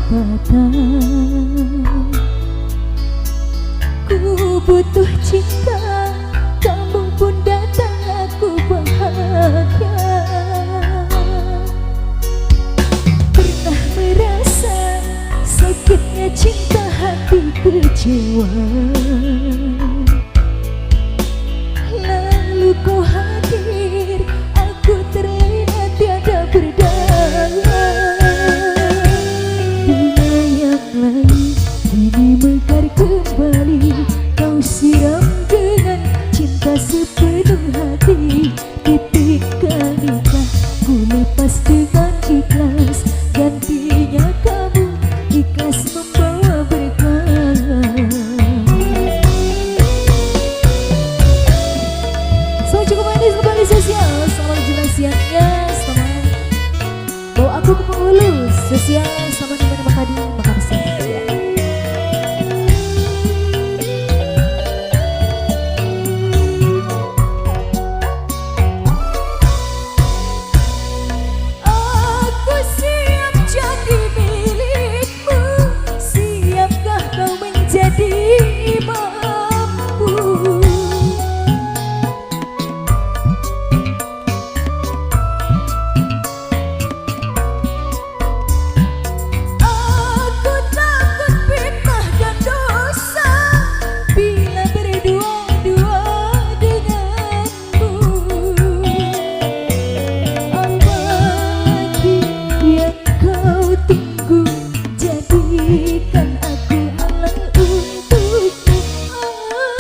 kata. Ku butuh cinta, kamu pun datang, aku bahagia. Pernah merasa sakitnya cinta, hati kecewa. Lalu kau hadir, aku terlena tiada berdaya. Bunga yang lain kini mekar kembali, kau siram dengan cinta sepenuh hati. Ketika nikah ku lepas dengan ikhlas, gantinya kamu ikhlas membawa berkah. So cukup manis kembali sosial, selamat jelas siangnya, selamat bawa aku ke penghulu sosial, selamat dimana Makadi, makasih ya. Aku siap jadi milikmu, siapkah kau menjadi imamku? Aku takut fitnah dan dosa bila berdua-dua denganmu. Apalagi yang kau tunggu, jadikan aku halal untukmu.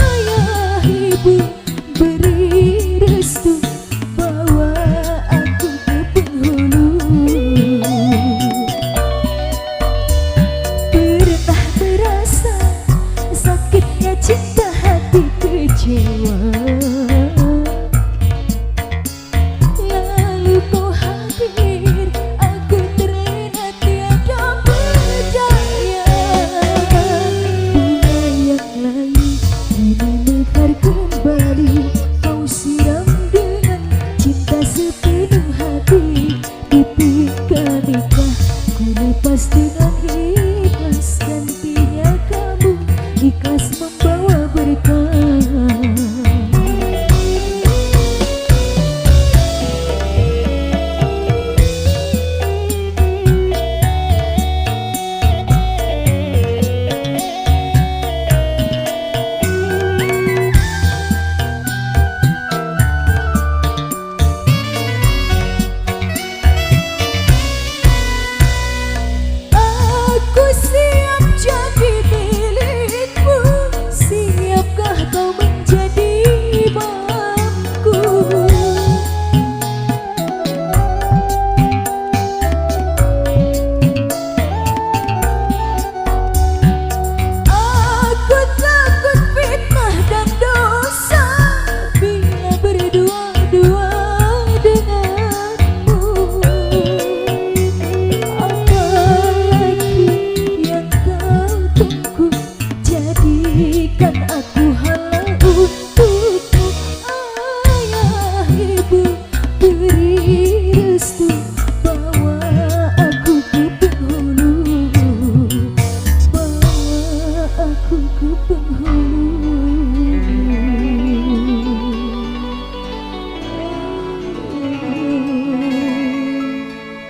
Ayah ibu beri restu, bawa aku ke penghulu. Pernah merasa sakitnya cinta, hati kecewa. Lalu kau hadir, aku terlena tiada berdaya. Bunga yang lain kini mekar kembali, kau siram dengan cinta sepenuh hati. Ketika nikah ku lepas dengan ikhlas, gantinya kamu ikhlas membawa berkah. Aku siap jadi milikmu, siapkah kau menjadi imamku? Aku takut fitnah dan dosa bila berdua-dua denganmu. Apalagi yang kau tunggu, jadikan aku halal untukmu. Ayah ibu beri restu, bawa aku ke penghulu. Bawa aku ke penghulu.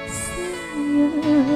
Sayang.